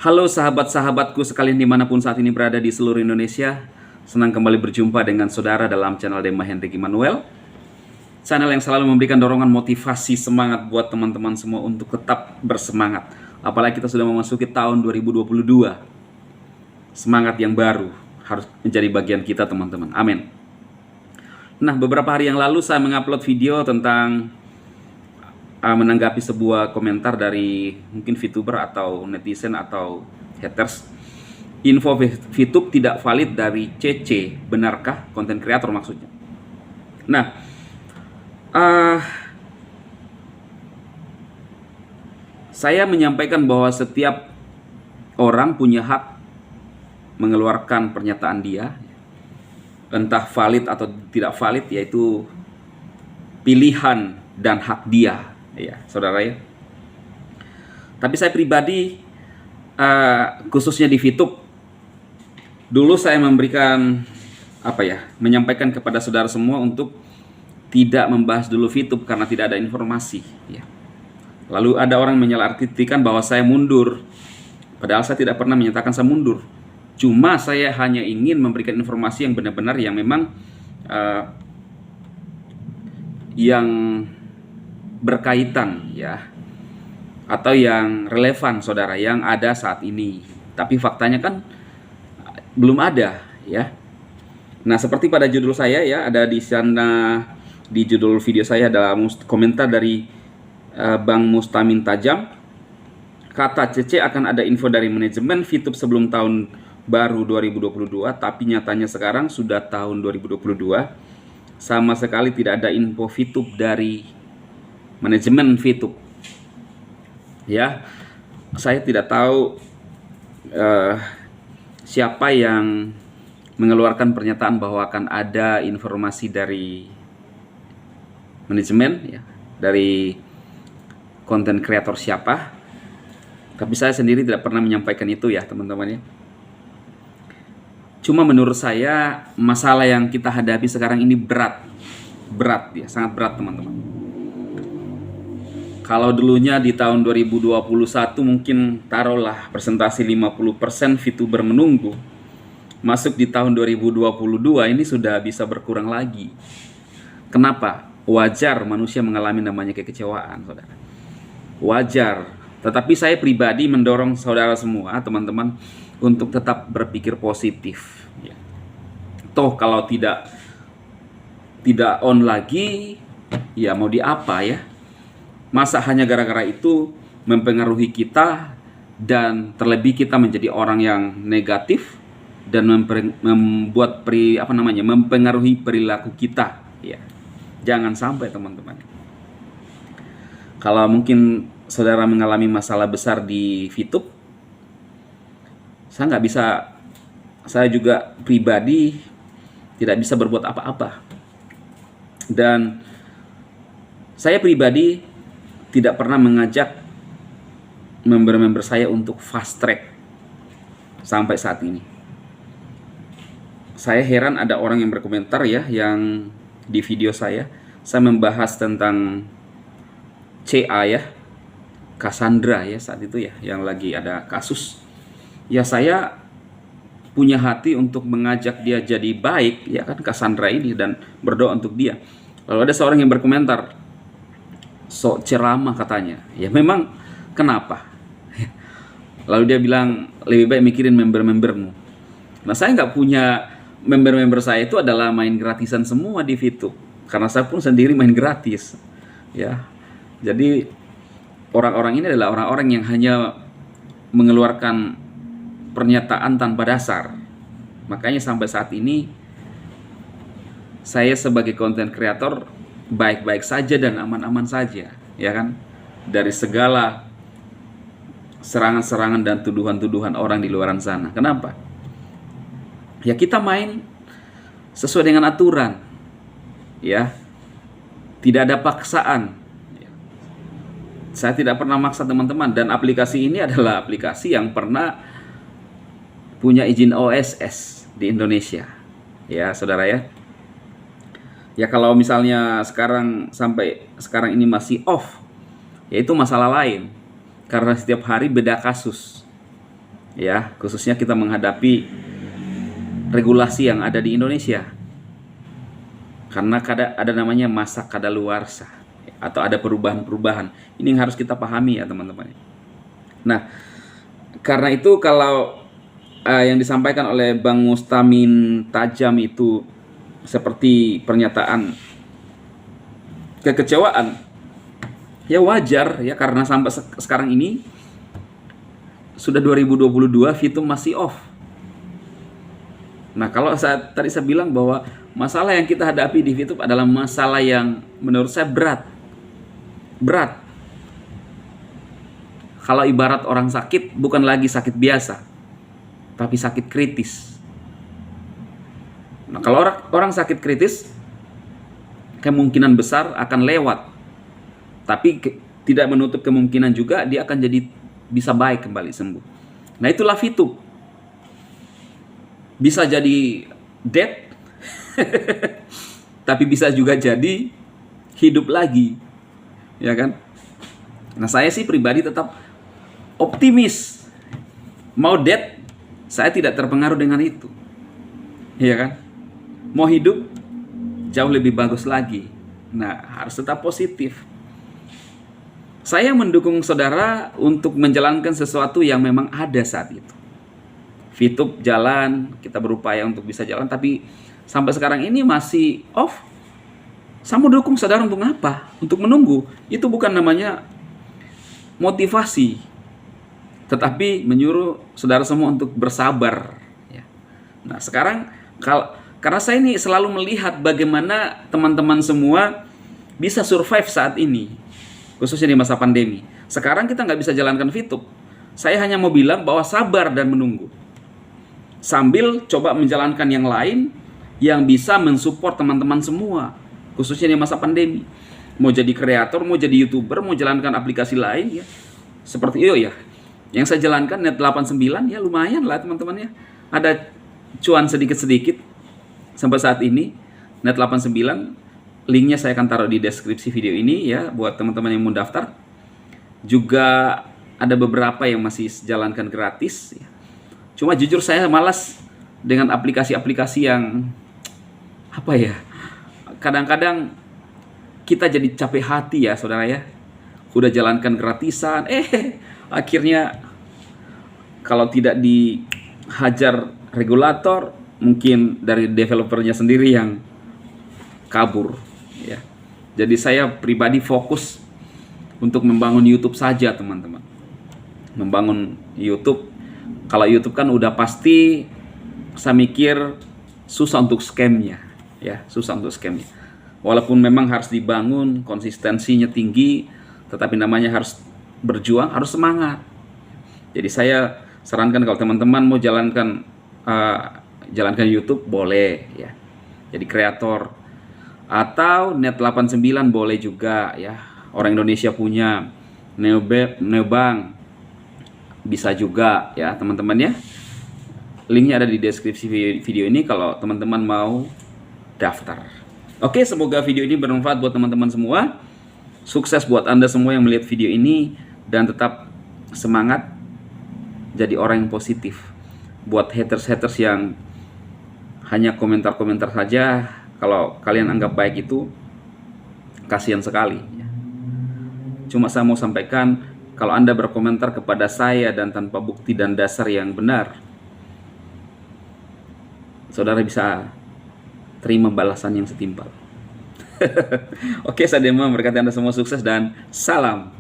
Halo sahabat-sahabatku sekalian dimanapun saat ini berada di seluruh Indonesia. Senang kembali berjumpa dengan saudara dalam channel Demah Hendrik Immanuel, channel yang selalu memberikan dorongan motivasi semangat buat teman-teman semua untuk tetap bersemangat. Apalagi kita sudah memasuki tahun 2022. Semangat yang baru harus menjadi bagian kita, teman-teman. Amin. Nah, beberapa hari yang lalu saya mengupload video tentang menanggapi sebuah komentar dari mungkin VTuber atau netizen atau haters. Info VTube tidak valid dari CC, benarkah? Konten kreator maksudnya. Nah, saya menyampaikan bahwa setiap orang punya hak mengeluarkan pernyataan dia, entah valid atau tidak valid, yaitu pilihan dan hak dia, ya saudara ya. Tapi saya pribadi, khususnya di VTube, dulu saya memberikan menyampaikan kepada saudara semua untuk tidak membahas dulu VTube karena tidak ada informasi, ya. Lalu ada orang menyalahartikan bahwa saya mundur, padahal saya tidak pernah menyatakan saya mundur. Cuma saya hanya ingin memberikan informasi yang benar-benar yang memang yang berkaitan, ya, atau yang relevan saudara yang ada saat ini. Tapi faktanya kan belum ada, ya. Nah, seperti pada judul saya, ya, ada di sana, di judul video saya ada komentar dari Bang Mustamin Tajam. Kata CC akan ada info dari manajemen VTube sebelum tahun baru 2022, tapi nyatanya sekarang sudah tahun 2022. Sama sekali tidak ada info VTube dari manajemen VTube. Ya, saya tidak tahu siapa yang mengeluarkan pernyataan bahwa akan ada informasi dari manajemen, ya, dari konten kreator siapa. Tapi saya sendiri tidak pernah menyampaikan itu, ya teman-teman, ya. Cuma menurut saya masalah yang kita hadapi sekarang ini berat, ya, sangat berat teman-teman. Kalau dulunya di tahun 2021 mungkin taruhlah presentasi 50% VTuber menunggu, masuk di tahun 2022 ini sudah bisa berkurang lagi. Kenapa? Wajar manusia mengalami namanya kekecewaan, saudara. Wajar. Tetapi saya pribadi mendorong saudara semua, teman-teman, untuk tetap berpikir positif, ya. Toh kalau tidak on lagi, ya mau di apa, ya? Masa hanya gara-gara itu mempengaruhi kita dan terlebih kita menjadi orang yang negatif dan membuat mempengaruhi perilaku kita, ya. Jangan sampai, teman-teman. Kalau mungkin saudara mengalami masalah besar di VTube, saya juga pribadi tidak bisa berbuat apa-apa. Dan saya pribadi tidak pernah mengajak member-member saya untuk fast track sampai saat ini. Saya heran ada orang yang berkomentar, ya, yang di video saya membahas tentang CA, ya, Cassandra, ya, saat itu, ya, yang lagi ada kasus. Ya, saya punya hati untuk mengajak dia jadi baik, ya kan, Cassandra ini, dan berdoa untuk dia. Lalu ada seorang yang berkomentar, sok ceramah katanya. Ya memang, kenapa? Lalu dia bilang, lebih baik mikirin member-membermu. Nah, saya nggak punya member-member, saya itu adalah main gratisan semua di VTube, karena saya pun sendiri main gratis, ya. Jadi orang-orang ini adalah orang-orang yang hanya mengeluarkan pernyataan tanpa dasar. Makanya sampai saat ini saya sebagai konten kreator baik-baik saja dan aman-aman saja, ya kan, dari segala serangan-serangan dan tuduhan-tuduhan orang di luar sana. Kenapa? Ya kita main sesuai dengan aturan, ya. Tidak ada paksaan. Saya tidak pernah maksa teman-teman, dan aplikasi ini adalah aplikasi yang pernah punya izin OSS di Indonesia, ya saudara, ya. Ya kalau misalnya sampai sekarang ini masih off, ya itu masalah lain, karena setiap hari beda kasus, ya, khususnya kita menghadapi regulasi yang ada di Indonesia. Karena ada namanya masa kadaluarsa atau ada perubahan-perubahan. Ini yang harus kita pahami ya teman-teman. Nah, karena itu kalau yang disampaikan oleh Bang Mustamin Tajam itu seperti pernyataan kekecewaan, ya wajar ya, karena sampai sekarang ini sudah 2022, Fitum masih off. Nah, kalau tadi saya bilang bahwa masalah yang kita hadapi di Fitum adalah masalah yang menurut saya berat. Kalau ibarat orang sakit, bukan lagi sakit biasa, tapi sakit kritis. Nah, kalau orang sakit kritis, kemungkinan besar akan lewat. Tapi tidak menutup kemungkinan juga dia akan jadi bisa baik kembali, sembuh. Nah, itulah Fitum. Bisa jadi dead, tapi bisa juga jadi hidup lagi, ya kan? Nah, saya sih pribadi tetap optimis. Mau dead, saya tidak terpengaruh dengan itu, ya kan? Mau hidup, jauh lebih bagus lagi. Nah, harus tetap positif. Saya mendukung saudara untuk menjalankan sesuatu yang memang ada saat itu. Fitum jalan, kita berupaya untuk bisa jalan, tapi sampai sekarang ini masih off. Saya mau dukung saudara untuk apa? Untuk menunggu. Itu bukan namanya motivasi, tetapi menyuruh saudara semua untuk bersabar. Nah, sekarang karena saya ini selalu melihat bagaimana teman-teman semua bisa survive saat ini, khususnya di masa pandemi. Sekarang kita nggak bisa jalankan Fitum. Saya hanya mau bilang bahwa sabar dan menunggu, sambil coba menjalankan yang lain yang bisa mensupport teman-teman semua, khususnya di masa pandemi. Mau jadi kreator, mau jadi YouTuber, mau jalankan aplikasi lain ya. Seperti itu ya. Yang saya jalankan Net 89 ya, lumayan lah teman-teman ya. Ada cuan sedikit-sedikit sampai saat ini. Net 89, linknya saya akan taruh di deskripsi video ini ya, buat teman-teman yang mau daftar. Juga ada beberapa yang masih jalankan gratis ya. Cuma jujur saya malas dengan aplikasi-aplikasi yang apa ya, kadang-kadang kita jadi capek hati ya saudara ya. Udah jalankan gratisan, akhirnya kalau tidak dihajar regulator, mungkin dari developernya sendiri yang kabur ya. Jadi saya pribadi fokus untuk membangun YouTube saja teman-teman. Membangun YouTube. Kalau YouTube kan udah pasti, saya mikir susah untuk scamnya ya, susah untuk scamnya. Walaupun memang harus dibangun, konsistensinya tinggi, tetapi namanya harus berjuang, harus semangat. Jadi saya sarankan kalau teman-teman mau jalankan YouTube boleh ya, jadi kreator, atau Net 89 boleh juga ya. Orang Indonesia punya Neobank bisa juga ya teman-teman ya. Linknya ada di deskripsi video ini kalau teman-teman mau daftar. Oke, semoga video ini bermanfaat buat teman-teman semua. Sukses buat Anda semua yang melihat video ini, dan tetap semangat jadi orang yang positif. Buat haters-haters yang hanya komentar-komentar saja, kalau kalian anggap baik itu kasihan sekali. Cuma saya mau sampaikan, kalau Anda berkomentar kepada saya dan tanpa bukti dan dasar yang benar, saudara bisa terima balasan yang setimpal. Oke, saya Dema, berkati Anda semua sukses dan salam.